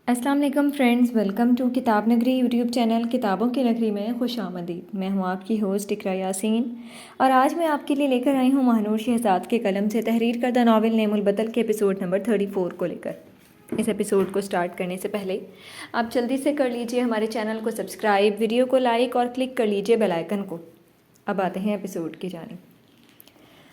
السلام علیکم friends, welcome to کتاب نگری یوٹیوب چینل کتابوں کی نگری میں خوش آمدید۔ میں ہوں آپ کی ہوسٹ اقرا یاسین اور آج میں آپ کے لیے لے کر آئی ہوں مہنور شہزاد کے قلم سے تحریر کردہ ناول نیم البدل کے ایپیسوڈ نمبر 34 کو لے کر۔ اس ایپیسوڈ کو سٹارٹ کرنے سے پہلے آپ جلدی سے کر لیجئے ہمارے چینل کو سبسکرائب، ویڈیو کو لائک اور کلک کر لیجئے بیل آئیکن کو۔ اب آتے ہیں ایپیسوڈ کی جانب۔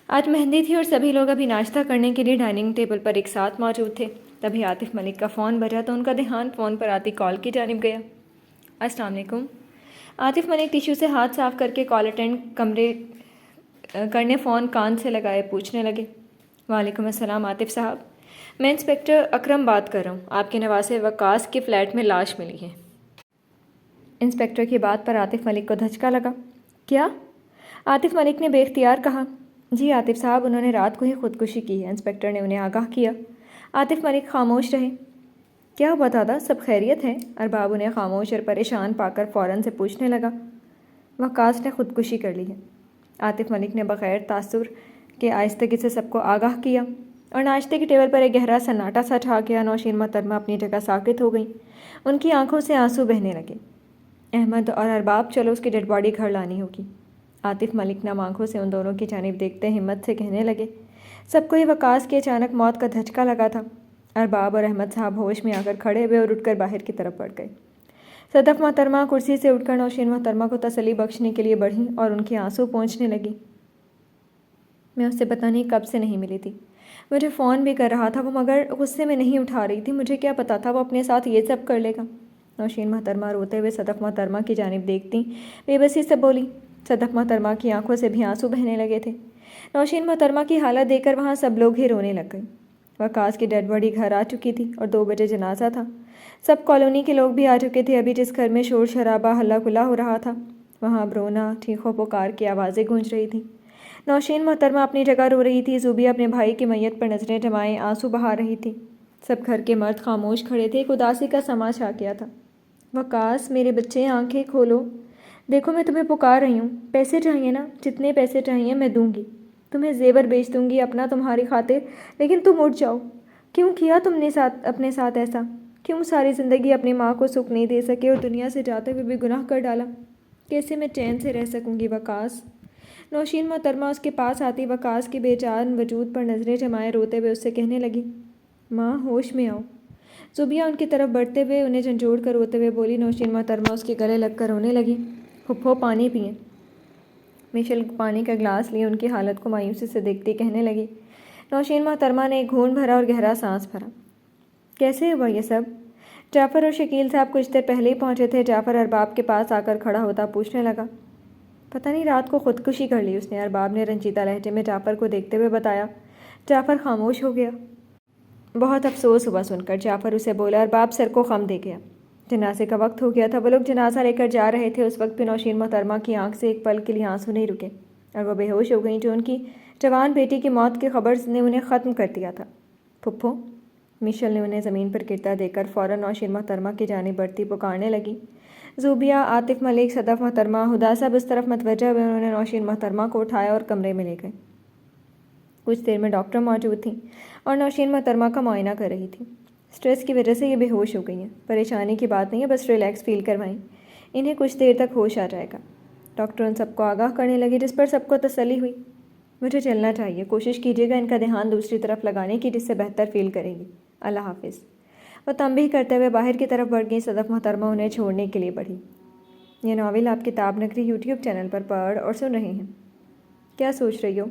آج مہندی تھی اور سبھی لوگ ابھی ناشتہ کرنے کے لیے ڈائننگ ٹیبل پر ایک ساتھ موجود تھے۔ تبھی عاطف ملک کا فون بجا تو ان کا دھیان فون پر آتی کال کی جانب گیا۔ السلام علیکم۔ عاطف ملک ٹیشو سے ہاتھ صاف کر کے کال اٹینڈ کرنے فون کان سے لگائے پوچھنے لگے۔ وعلیکم السلام عاطف صاحب، میں انسپکٹر اکرم بات کر رہا ہوں۔ آپ کے نواسے وقاص کے فلیٹ میں لاش ملی ہے۔ انسپکٹر کی بات پر عاطف ملک کو دھچکا لگا۔ کیا؟ عاطف ملک نے بے اختیار کہا۔ جی عاطف صاحب، انہوں نے رات کو ہی خودکشی کی ہے۔ انسپکٹر نے انہیں آگاہ کیا۔ عاطف ملک خاموش رہے۔ کیا ہوا دادا، سب خیریت ہے؟ ارباب انہیں خاموش اور پریشان پا کر فوراً سے پوچھنے لگا۔ وقاص نے خودکشی کر لی ہے۔ عاطف ملک نے بغیر تاثر کے آہستگی سے سب کو آگاہ کیا اور ناشتے کی ٹیبل پر ایک گہرا سناٹا سا چھا گیا۔ نوشین محترمہ اپنی جگہ ساکت ہو گئیں۔ ان کی آنکھوں سے آنسو بہنے لگے۔ احمد اور ارباب، چلو اس کی ڈیڈ باڈی گھر لانی ہوگی۔ عاطف ملک نم آنکھوں سے ان دونوں کی جانب دیکھتے ہمت سے کہنے لگے۔ سب کو ہی وقاص کی اچانک موت کا دھچکا لگا تھا۔ ارباب اور احمد صاحب ہوش میں آ کر کھڑے ہوئے اور اٹھ کر باہر کی طرف بڑھ گئے۔ صدف محترمہ کرسی سے اٹھ کر نوشین محترمہ کو تسلی بخشنے کے لیے بڑھیں اور ان کے آنسو پونچھنے لگی۔ میں اس سے پتہ نہیں کب سے نہیں ملی تھی، مجھے فون بھی کر رہا تھا وہ، مگر غصے میں نہیں اٹھا رہی تھی۔ مجھے کیا پتہ تھا وہ اپنے ساتھ یہ سب کر لے گا۔ نوشین محترمہ روتے ہوئے صدف محترمہ کی جانب دیکھتی بے بسی سے بولی۔ صدف محترمہ کی آنکھوں سے بھی آنسو بہنے لگے تھے۔ نوشین محترمہ کی حالت دیکھ کر وہاں سب لوگ ہی رونے لگ گئے۔ وقاص کی ڈیڈ باڈی گھر آ چکی تھی اور 2 بجے جنازہ تھا۔ سب کالونی کے لوگ بھی آ چکے تھے۔ ابھی جس گھر میں شور شرابہ ہلہ گلا ہو رہا تھا وہاں اب رونا، چیخو پکار کی آوازیں گونج رہی تھیں۔ نوشین محترمہ اپنی جگہ رو رہی تھی۔ زوبیہ اپنے بھائی کی میت پر نظریں جمائے آنسو بہا رہی تھی۔ سب گھر کے مرد خاموش کھڑے تھے۔ ایک اداسی کا سما چھا گیا تھا۔ وقاص، میرے بچے، آنکھیں کھولو، دیکھو میں تمہیں پکار رہی ہوں۔ پیسے چاہیے نا؟ جتنے پیسے چاہیے میں دوں گی، تمہیں زیور بیچ دوں گی اپنا تمہاری خاطر، لیکن تم اٹھ جاؤ۔ کیوں کیا تم نے اپنے ساتھ ایسا؟ کیوں ساری زندگی اپنی ماں کو سکھ نہیں دے سکے اور دنیا سے جاتے ہوئے بھی گناہ کر ڈالا؟ کیسے میں چین سے رہ سکوں گی وقاص؟ نوشین محترمہ اس کے پاس آتی وقاص کی بے جان وجود پر نظریں جمائے روتے ہوئے اس سے کہنے لگی، ماں ہوش میں آؤ۔ زوبیہ ان کی طرف بڑھتے ہوئے انہیں جھنجھوڑ کر روتے ہوئے بولی۔ نوشین محترمہ اس کے گلے لگ کر رونے لگی۔ پھپھو پانی پئیں۔ مشل پانی کا گلاس لیے ان کی حالت کو مایوسی سے دیکھتی کہنے لگی۔ نوشین محترمہ نے ایک گھونٹ بھرا اور گہرا سانس بھرا۔ کیسے ہوا یہ سب؟ جعفر اور شکیل صاحب کچھ دیر پہلے ہی پہنچے تھے۔ جعفر ارباب کے پاس آ کر کھڑا ہوتا پوچھنے لگا۔ پتہ نہیں رات کو خودکشی کر لی اس نے، ارباب نے رنجیدہ لہجے میں جعفر کو دیکھتے ہوئے بتایا۔ جعفر خاموش ہو گیا۔ بہت افسوس ہوا سن کر، جعفر اسے بولا۔ ارباب سر کو خم دے گیا۔ جنازے کا وقت ہو گیا تھا۔ وہ لوگ جنازہ لے کر جا رہے تھے۔ اس وقت بھی نوشین محترمہ کی آنکھ سے ایک پل کے لیے آنسو نہیں رکے اور وہ بے ہوش ہو گئیں۔ جو ان کی جوان بیٹی کی موت کی خبر نے انہیں ختم کر دیا تھا۔ پھپھو، مشل نے انہیں زمین پر گرتا دیکھ کر فوراً نوشین محترمہ کی جانب بڑھتی پکارنے لگی۔ زوبیہ، عاطف ملک، صدف محترمہ، ہدا سب اس طرف متوجہ ہوئے۔ انہوں نے نوشین محترمہ کو اٹھایا اور کمرے میں لے گئے۔ کچھ دیر میں ڈاکٹر موجود تھیں اور نوشین محترمہ کا معائنہ کر رہی تھیں۔ اسٹریس کی وجہ سے یہ بے ہوش ہو گئی ہیں۔ پریشانی کی بات نہیں ہے، بس ریلیکس فیل کروائیں، انہیں کچھ دیر تک ہوش آ جائے گا۔ ڈاکٹر ان سب کو آگاہ کرنے لگے، جس پر سب کو تسلی ہوئی۔ مجھے چلنا چاہیے، کوشش کیجیے گا ان کا دھیان دوسری طرف لگانے کی، جس سے بہتر فیل کرے گی۔ اللہ حافظ۔ وہ تنبیہ کرتے ہوئے باہر کی طرف بڑھ گئی۔ صدف محترمہ انہیں چھوڑنے کے لیے بڑھی۔ یہ ناول آپ کتاب نگری یوٹیوب چینل پر پڑھ اور سن رہے ہیں۔ کیا سوچ رہی ہو؟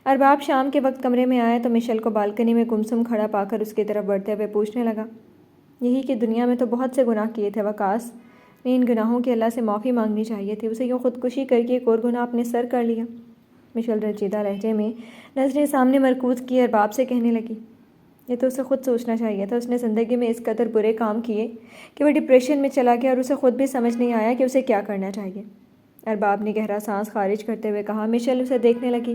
ارباب شام کے وقت کمرے میں آیا تو مشل کو بالکنی میں گمسم کھڑا پا کر اس کی طرف بڑھتے ہوئے پوچھنے لگا۔ یہی کہ دنیا میں تو بہت سے گناہ کیے تھے، وقاص نے ان گناہوں کی اللہ سے معافی مانگنی چاہیے تھی، اسے یوں خودکشی کر کے ایک اور گناہ اپنے سر کر لیا۔ مشل رنجیدہ لہجے میں نظریں سامنے مرکوز کی ارباب سے کہنے لگی، یہ تو اسے خود سوچنا چاہیے تھا۔ اس نے زندگی میں اس قدر برے کام کیے کہ وہ ڈپریشن میں چلا گیا اور اسے خود بھی سمجھ نہیں آیا کہ اسے کیا کرنا چاہیے۔ ارباب نے گہرا سانس خارج کرتے ہوئے کہا۔ مشل اسے دیکھنے لگی۔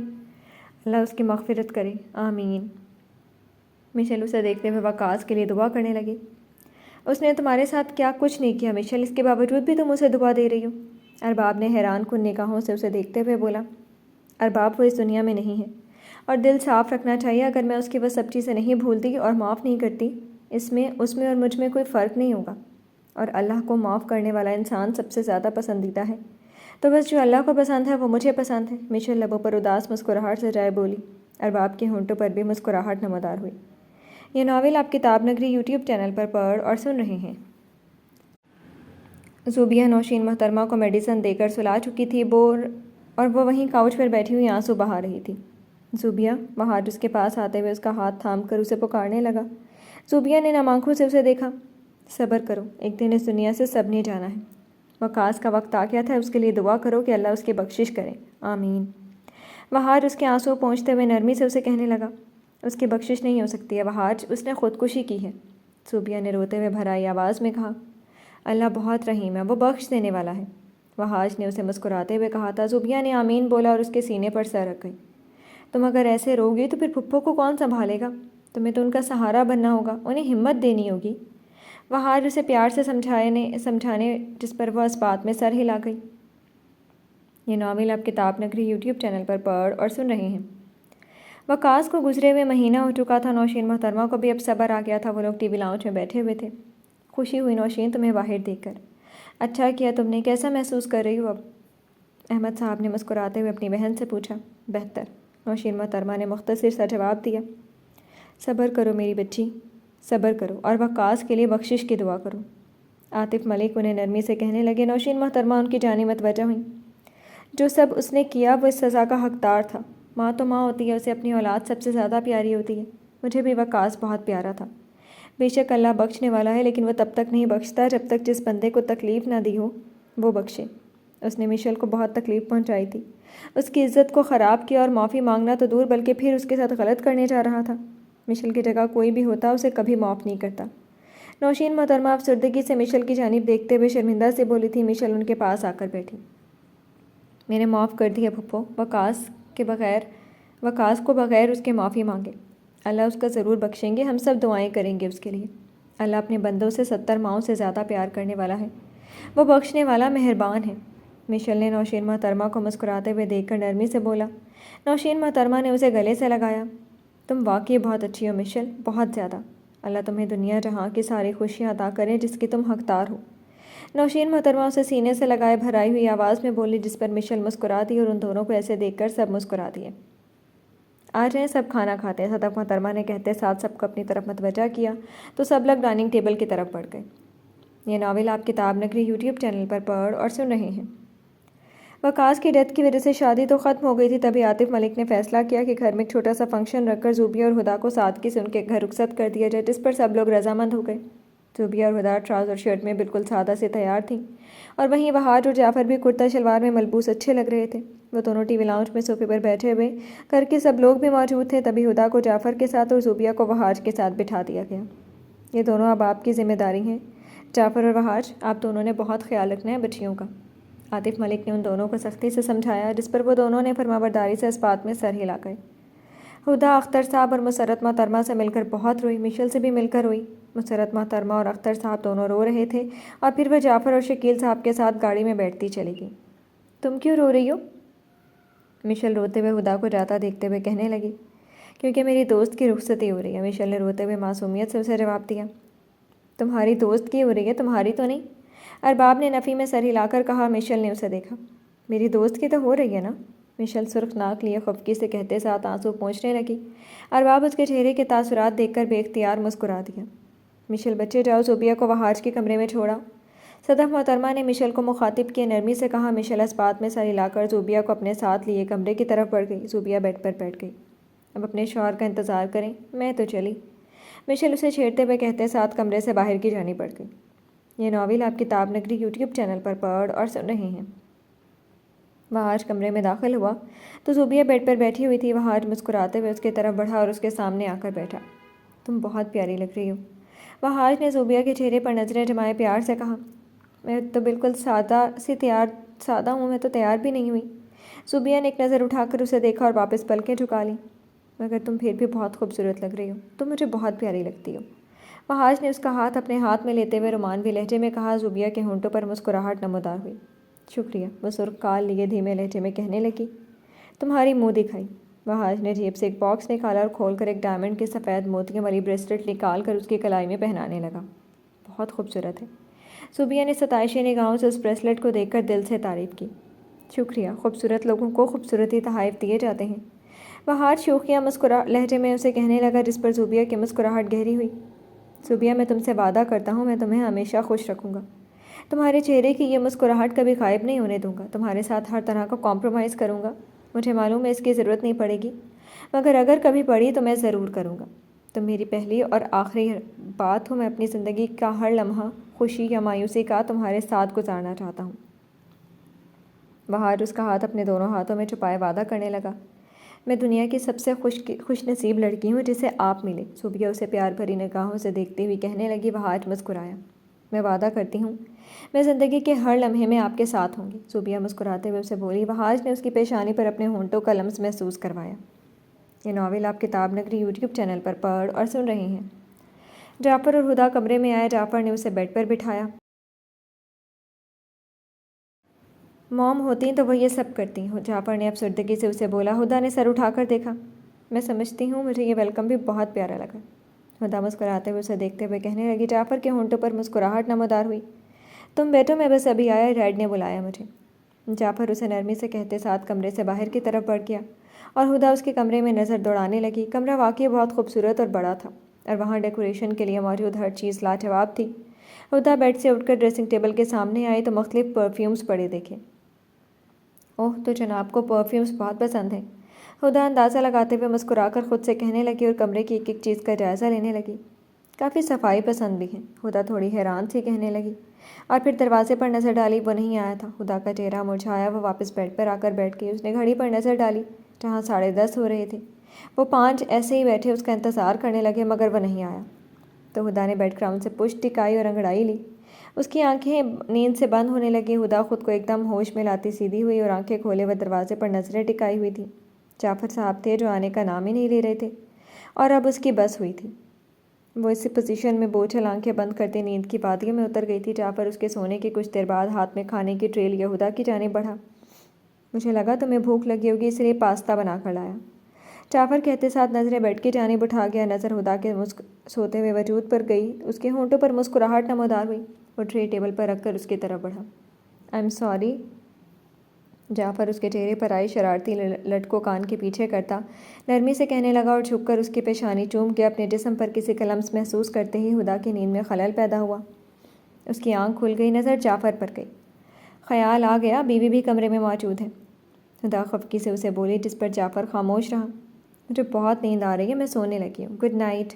اللہ اس کی مغفرت کرے، آمین۔ مشل اسے دیکھتے ہوئے وقاص کے لیے دعا کرنے لگی۔ اس نے تمہارے ساتھ کیا کچھ نہیں کیا مشل، اس کے باوجود بھی تم اسے دعا دے رہی ہو؟ ارباب نے حیران کن نگاہوں سے اسے دیکھتے ہوئے بولا۔ ارباب، وہ اس دنیا میں نہیں ہے اور دل صاف رکھنا چاہیے۔ اگر میں اس کی وہ سب چیزیں نہیں بھولتی اور معاف نہیں کرتی، اس میں اس میں اور مجھ میں کوئی فرق نہیں ہوگا، اور اللہ کو معاف کرنے والا انسان سب سے زیادہ پسندیدہ ہے، تو بس جو اللہ کو پسند ہے وہ مجھے پسند ہے۔ مشل لبوں پر اداس مسکراہٹ سجائے بولی، ارباب کے ہونٹوں پر بھی مسکراہٹ نمودار ہوئی۔ یہ ناول آپ کتاب نگری یوٹیوب چینل پر پڑھ اور سن رہے ہیں۔ زوبیہ نوشین محترمہ کو میڈیسن دے کر سلا چکی تھی اور وہ وہیں کاؤچ پر بیٹھی ہوئی آنسو بہا رہی تھی۔ زوبیہ، بہار اس کے پاس آتے ہوئے اس کا ہاتھ تھام کر اسے پکارنے لگا۔ زوبیہ نے نم آنکھوں سے اسے دیکھا۔ صبر کرو، ایک دن اس دنیا سے سب نے جانا ہے۔ وقاص کا وقت آ گیا تھا، اس کے لیے دعا کرو کہ اللہ اس کی بخشش کرے، آمین۔ بہار اس کے آنسو پہنچتے ہوئے نرمی سے اسے کہنے لگا، اس کی بخشش نہیں ہو سکتی ہے بہار، اس نے خودکشی کی ہے۔ زوبیہ نے روتے ہوئے بھرائی آواز میں کہا، اللہ بہت رحیم ہے، وہ بخش دینے والا ہے۔ وحاج نے اسے مسکراتے ہوئے کہا تھا۔ زوبیہ نے آمین بولا اور اس کے سینے پر سر رکھ گئی۔ تم اگر ایسے رو گی تو پھر پھپھو کو کون سنبھالے گا؟ تمہیں تو ان کا سہارا بننا ہوگا، انہیں ہمت دینی ہوگی۔ وحاج اسے پیار سے سمجھانے جس پر وہ اس بات میں سر ہلا گئی۔ یہ ناول آپ کتاب نگری یوٹیوب چینل پر پڑھ اور سن رہے ہیں۔ وقاص کو گزرے ہوئے مہینہ ہو چکا تھا، نوشین محترمہ کو بھی اب صبر آ گیا تھا۔ وہ لوگ ٹی وی لاؤنج میں بیٹھے ہوئے تھے۔ خوشی ہوئی نوشین تمہیں باہر دیکھ کر۔ اچھا کیا تم نے، کیسا محسوس کر رہی ہو اب؟ احمد صاحب نے مسکراتے ہوئے اپنی بہن سے پوچھا۔ بہتر، نوشین محترمہ نے مختصر سا جواب دیا۔ صبر کرو میری بچی، صبر کرو اور وقاص کے لیے بخشش کی دعا کرو، عاطف ملک انہیں نرمی سے کہنے لگے۔ نوشین محترمہ ان کی جانب متوجہ ہوئیں۔ جو سب اس نے کیا وہ اس سزا کا حقدار تھا۔ ماں تو ماں ہوتی ہے، اسے اپنی اولاد سب سے زیادہ پیاری ہوتی ہے۔ مجھے بھی وقاص بہت پیارا تھا۔ بے شک اللہ بخشنے والا ہے، لیکن وہ تب تک نہیں بخشتا جب تک جس بندے کو تکلیف نہ دی ہو وہ بخشے۔ اس نے مشل کو بہت تکلیف پہنچائی تھی، اس کی عزت کو خراب کیا، اور معافی مانگنا تو دور بلکہ پھر اس کے ساتھ غلط کرنے جا رہا تھا۔ مشل کی جگہ کوئی بھی ہوتا اسے کبھی معاف نہیں کرتا۔ نوشین محترمہ افسردگی سے مشل کی جانب دیکھتے ہوئے شرمندہ سے بولی تھی۔ مشل ان کے پاس آ کر بیٹھی۔ میں نے معاف کر دی ہے پھپھو، وقاص کو بغیر اس کے معافی مانگے اللہ اس کا ضرور بخشیں گے، ہم سب دعائیں کریں گے اس کے لیے۔ اللہ اپنے بندوں سے 70 ماؤں سے زیادہ پیار کرنے والا ہے، وہ بخشنے والا مہربان ہے۔ مشل نے نوشین محترمہ کو مسکراتے ہوئے دیکھ کر نرمی سے بولا۔ نوشین محترمہ نے اسے گلے سے لگایا۔ تم واقعی بہت اچھی ہو مشل، بہت زیادہ۔ اللہ تمہیں دنیا جہاں کی ساری خوشیاں عطا کرے جس کی تم حقدار ہو۔ نوشین محترمہ اسے سینے سے لگائے بھرائی ہوئی آواز میں بولی، جس پر مشل مسکرا دی، اور ان دونوں کو ایسے دیکھ کر سب مسکرا دیے۔ آ جائیں سب کھانا کھاتے ہیں، صدف محترمہ نے کہتے ساتھ سب کو اپنی طرف متوجہ کیا، تو سب لوگ ڈائننگ ٹیبل کی طرف بڑھ گئے۔ یہ ناول آپ کتاب نگری یوٹیوب چینل پر پڑھ اور سن رہے ہیں۔ وقاص کی ڈیتھ کی وجہ سے شادی تو ختم ہو گئی تھی، تبھی عاطف ملک نے فیصلہ کیا کہ گھر میں ایک چھوٹا سا فنکشن رکھ کر زوبیہ اور ہدا کو سادگی سے ان کے گھر رخصت کر دیا جائے، جس پر سب لوگ رضامند ہو گئے۔ زوبیہ اور ہدا ٹراؤزر شرٹ میں بالکل سادہ سے تیار تھیں، اور وہیں بہار اور جعفر بھی کرتا شلوار میں ملبوس اچھے لگ رہے تھے۔ وہ دونوں ٹی وی لاؤنج میں صوفے پر بیٹھے ہوئے گھر کے سب لوگ بھی موجود تھے، تبھی ہدا کو جعفر کے ساتھ اور زوبیہ کو وحاج کے ساتھ بٹھا دیا گیا۔ یہ دونوں اب آپ کی ذمہ داری ہیں جعفر اور وحاج، آپ دونوں نے بہت خیال رکھنا ہے بچیوں کا۔ عاطف ملک نے ان دونوں کو سختی سے سمجھایا، جس پر وہ دونوں نے فرمانبرداری سے اس بات میں سر ہلا گئے۔ ہدا اختر صاحب اور مسرت محترمہ سے مل کر بہت روئی، مشل سے بھی مل کر روئی۔ مسرت محترمہ اور اختر صاحب دونوں رو رہے تھے، اور پھر وہ جعفر اور شکیل صاحب کے ساتھ گاڑی میں بیٹھتی چلی گئی۔ تم کیوں رو رہی ہو؟ مشل روتے ہوئے ہدا کو جاتا دیکھتے ہوئے کہنے لگی۔ کیونکہ میری دوست کی رخصتی ہو رہی ہے، مشل نے روتے ہوئے معصومیت سے اسے جواب دیا۔ تمہاری دوست کی ہو رہی ہے، تمہاری تو نہیں؟ ارباب نے نفی میں سر ہلا کر کہا۔ مشل نے اسے دیکھا۔ میری دوست کی تو ہو رہی ہے نا؟ مشل سرخ ناک لیے خفگی سے کہتے ساتھ آنسو پہنچنے لگی۔ ارباب اس کے چہرے کے تاثرات دیکھ کر بے اختیار مسکرا دیا۔ مشل بچے جاؤ، زوبیہ کو وحاج کے کمرے میں چھوڑا۔ صدف محترمہ نے مشل کو مخاطب کیے نرمی سے کہا۔ مشل اس بات میں سر ہلا کر زوبیہ کو اپنے ساتھ لیے کمرے کی طرف بڑھ گئی۔ زوبیہ بیڈ پر بیٹھ گئی۔ اب اپنے شوہر کا انتظار کریں، میں تو چلی، مشل اسے چھیڑتے ہوئے کہتے ساتھ کمرے سے باہر کی جانب بڑھ گئی۔ یہ ناول آپ کتاب نگری یوٹیوب چینل پر پڑھ اور سن رہے ہیں۔ وحاج کمرے میں داخل ہوا تو زوبیہ بیڈ پر بیٹھی ہوئی تھی۔ وحاج مسکراتے ہوئے اس کی طرف بڑھا اور اس کے سامنے آ کر بیٹھا۔ تم بہت پیاری لگ رہی ہو، وحاج نے زوبیہ کے چہرے پر نظریں جمائے پیار سے کہا۔ میں تو بالکل سادہ ہوں، میں تو تیار بھی نہیں ہوئی۔ زوبیہ نے ایک نظر اٹھا کر اسے دیکھا اور واپس پلکیں جھکا لیں۔ مگر تم پھر بھی بہت خوبصورت لگ رہی ہو، تم مجھے بہت پیاری لگتی ہو، وحاج نے اس کا ہاتھ اپنے ہاتھ میں لیتے ہوئے رومانوی لہجے میں کہا۔ زوبیہ کے ہونٹوں پر مسکراہٹ نمودار ہوئی۔ شکریہ، وہ سرخ کال لیے دھیمے لہجے میں کہنے لگی۔ تمہاری منہ دکھائی، وحاج نے جیب سے ایک باکس نکالا اور کھول کر ایک ڈائمنڈ کے سفید موتیوں والی بریسلیٹ نکال کر اس کی کلائی میں پہنانے لگا۔ بہت خوبصورت ہے۔ صوبیہ نے ستائشی نگاہوں سے اس بریسلیٹ کو دیکھ کر دل سے تعریف کی۔ شکریہ، خوبصورت لوگوں کو خوبصورتی تحائف دیے جاتے ہیں۔ وحاج شوخیہ لہجے میں اسے کہنے لگا، جس پر صوبیہ کی مسکراہٹ گہری ہوئی۔ صوبیہ، میں تم سے وعدہ کرتا ہوں میں تمہیں ہمیشہ خوش رکھوں گا۔ تمہارے چہرے کی یہ مسکراہٹ کبھی غائب نہیں ہونے دوں گا۔ تمہارے ساتھ ہر طرح کا کمپرومائز کروں گا۔ مجھے معلوم ہے اس کی ضرورت نہیں پڑے گی، مگر اگر کبھی پڑی تو میں ضرور کروں گا۔ تم میری پہلی اور آخری بات ہو۔ میں اپنی زندگی کا ہر لمحہ، خوشی یا مایوسی کا، تمہارے ساتھ گزارنا چاہتا ہوں۔ وحاج اس کا ہاتھ اپنے دونوں ہاتھوں میں چھپائے وعدہ کرنے لگا، میں دنیا کی سب سے خوش نصیب لڑکی ہوں جسے آپ ملے۔ صوبیہ اسے پیار بھری نگاہوں سے دیکھتے ہوئی کہنے لگی۔ وحاج مسکرایا، میں وعدہ کرتی ہوں میں زندگی کے ہر لمحے میں آپ کے ساتھ ہوں گی۔ صوبیہ مسکراتے ہوئے اسے بولی۔ وحاج نے اس کی پیشانی پر اپنے ہونٹوں کا لمس محسوس کروایا۔ یہ ناول آپ کتاب نگری یوٹیوب چینل پر پڑھ اور سن رہے ہیں۔ جعفر اور ہدا کمرے میں آئے۔ جعفر نے اسے بیڈ پر بٹھایا۔ موم ہوتی تو وہ یہ سب کرتی۔ جعفر نے افسردگی سے اسے بولا۔ ہدا نے سر اٹھا کر دیکھا۔ میں سمجھتی ہوں مجھے یہ ویلکم بھی بہت پیارا لگا۔ ہدا مسکراتے ہوئے اسے دیکھتے ہوئے کہنے لگی۔ جعفر کے ہونٹوں پر مسکراہٹ نمودار ہوئی۔ تم بیٹو، میں بس ابھی آیا، ڈیڈ نے بلایا مجھے۔ جعفر اسے نرمی سے کہتے ساتھ کمرے سے باہر کی طرف بڑھ گیا اور ہدا اس کے کمرے میں نظر دوڑانے لگی۔ کمرہ واقعی بہت خوبصورت اور بڑا تھا اور وہاں ڈیکوریشن کے لیے موجود ہر چیز لاجواب تھی۔ ہدا بیڈ سے اٹھ کر ڈریسنگ ٹیبل کے سامنے آئی تو مختلف پرفیومز پڑے دیکھے۔ اوہ، تو جناب کو پرفیومز بہت پسند ہیں۔ ہدا اندازہ لگاتے ہوئے مسکرا کر خود سے کہنے لگی اور کمرے کی ایک ایک چیز کا جائزہ لینے لگی۔ کافی صفائی پسند بھی ہیں۔ ہدا تھوڑی حیران سی کہنے لگی اور پھر دروازے پر نظر ڈالی، وہ نہیں آیا تھا۔ ہدا کا چہرہ مرجھایا، وہ واپس بیڈ پر آ کر بیٹھ گئی۔ اس نے گھڑی پر نظر ڈالی جہاں 10:30 ہو رہے تھے۔ وہ 5 ایسے ہی بیٹھے اس کا انتظار کرنے لگے مگر وہ نہیں آیا تو ہدا نے بیڈ گراؤنڈ سے پشت ٹکائی اور انگڑائی لی۔ اس کی آنکھیں نیند سے بند ہونے لگیں۔ ہدا خود کو ایک دم ہوش میں لاتی سیدھی ہوئی اور آنکھیں کھولے وہ دروازے پر نظریں ٹکائی ہوئی تھی۔ جعفر صاحب تھے جو آنے کا نام ہی نہیں لے رہے تھے اور اب اس کی بس ہوئی تھی۔ وہ اسی پوزیشن میں بوجھل آنکھیں بند کرتے نیند کی وادیوں میں اتر گئی تھی۔ جعفر اس کے سونے کے کچھ دیر بعد ہاتھ میں کھانے کی ٹرے لیے ہدا کی جانب بڑھا۔ مجھے لگا تمہیں بھوک لگی ہوگی اس لیے پاستا بنا کر لایا۔ جعفر کہتے ساتھ نظریں بیڈ کی جانب اٹھا گیا۔ نظر ہدا کے سوتے ہوئے وجود پر گئی۔ اس کے ہونٹوں پر مسکراہٹ نمودار ہوئی۔ وہ ٹرے ٹیبل پر رکھ کر اس کی طرف بڑھا۔ I am sorry. جعفر اس کے چہرے پر آئی شرارتی لٹ کو کان کے پیچھے کرتا نرمی سے کہنے لگا اور جھک کر اس کی پیشانی چوم کے اپنے جسم پر کسی کا لمس محسوس کرتے ہی ہدا کی نیند میں خلل پیدا ہوا۔ اس کی آنکھ کھل گئی، نظر جعفر پر گئی۔ خیال آ گیا بیوی بھی کمرے میں موجود ہے۔ ہدا خفگی سے اسے بولی، جس پر جعفر خاموش رہا۔ مجھے بہت نیند آ رہی ہے، میں سونے لگی ہوں، گڈ نائٹ۔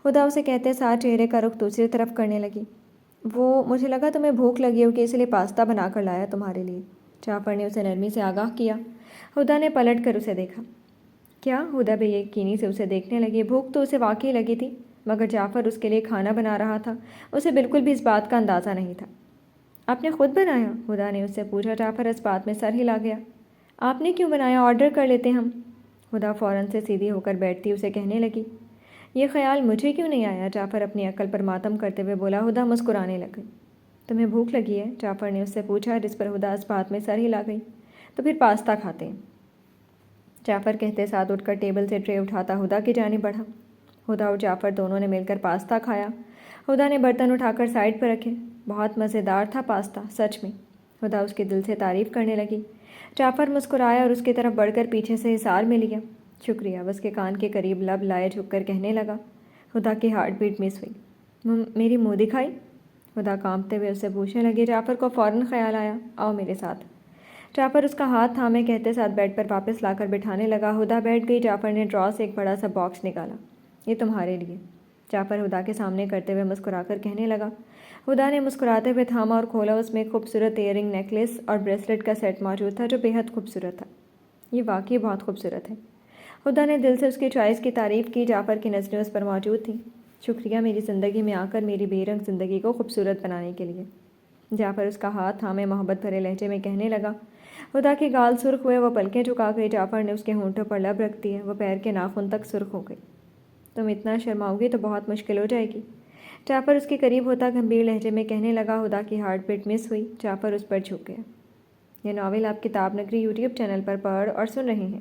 ہدا اسے کہتے ساتھ چہرے کا رخ دوسری طرف کرنے لگی۔ مجھے لگا تمہیں بھوک لگی ہوگی اس لیے پاستا بنا کر لایا تمہارے لیے۔ جعفر نے اسے نرمی سے آگاہ کیا۔ ہدا نے پلٹ کر اسے دیکھا۔ کیا؟ ہدا بے یقینی سے اسے دیکھنے لگی۔ بھوک تو اسے واقعی لگی تھی مگر جعفر اس کے لیے کھانا بنا رہا تھا، اسے بالکل بھی اس بات کا اندازہ نہیں تھا۔ آپ نے خود بنایا؟ ہدا نے اس سے پوچھا۔ جعفر اس بات میں سر ہلا گیا۔ آپ نے کیوں بنایا؟ آرڈر کر لیتے ہم۔ ہدا فوراً سے سیدھی ہو کر بیٹھتی اسے کہنے لگی، یہ خیال مجھے کیوں نہیں آیا؟ جعفر اپنی عقل پر ماتم کرتے ہوئے بولا۔ ہدا مسکرانے لگ گئی۔ تمہیں بھوک لگی ہے؟ جعفر نے اس سے پوچھا، جس پر ہدا اس بات میں سر ہلا گئی۔ تو پھر پاستا کھاتے ہیں۔ جعفر کہتے ساتھ اٹھ کر ٹیبل سے ٹرے اٹھاتا ہدا کی جانب بڑھا۔ ہدا اور جعفر دونوں نے مل کر پاستا کھایا۔ ہدا نے برتن اٹھا کر سائڈ پر رکھے۔ بہت مزیدار تھا پاستا، سچ میں۔ ہدا اس کے دل سے تعریف کرنے لگی۔ جعفر مسکرایا اور اس کی طرف بڑھ کر پیچھے سے حصار میں لیا۔ شکریہ، بس کے کان کے قریب لب لائے جھک کر کہنے لگا۔ ہدا کی ہارٹ بیٹ مس ہوئی۔ میری منہ دکھائی؟ ہدا کانپتے ہوئے اس سے پوچھنے لگی۔ جعفر کو فوراً خیال آیا، آؤ میرے ساتھ۔ جعفر اس کا ہاتھ تھامے کہتے ساتھ بیڈ پر واپس لا کر بٹھانے لگا۔ ہدا بیٹھ گئی۔ جعفر نے ڈرا سے ایک بڑا سا باکس نکالا۔ یہ تمہارے لیے۔ جعفر ہدا کے سامنے کرتے ہوئے مسکرا کر کہنے لگا۔ ہدا نے مسکراتے ہوئے تھاما اور کھولا۔ اس میں ایک خوبصورت ایئر رنگ، نیکلیس اور بریسلیٹ کا سیٹ موجود تھا جو بے حد خوبصورت تھا۔ یہ واقعی بہت خوبصورت ہے۔ ہدا نے دل سے اس کی چوائس کی تعریف کی۔ جعفر کی نظریں اس پر موجود تھیں۔ شکریہ میری زندگی میں آ کر میری بے رنگ زندگی کو خوبصورت بنانے کے لیے۔ جعفر اس کا ہاتھ تھامے محبت بھرے لہجے میں کہنے لگا۔ ہدا کے گال سرخ ہوئے، وہ پلکیں جھکا گئی۔ جعفر نے اس کے ہونٹوں پر لب رکھ دیے، وہ پیر کے ناخن تک سرخ ہو گئی۔ تم اتنا شرماؤ گی تو بہت مشکل ہو جائے گی۔ جعفر اس کے قریب ہوتا گمبھیر لہجے میں کہنے لگا۔ ہدا کی ہارٹ بیٹ مس ہوئی۔ جعفر اس پر جھک گیا۔ یہ ناول آپ کتاب نگری یوٹیوب چینل پر پڑھ اور سن رہے ہیں۔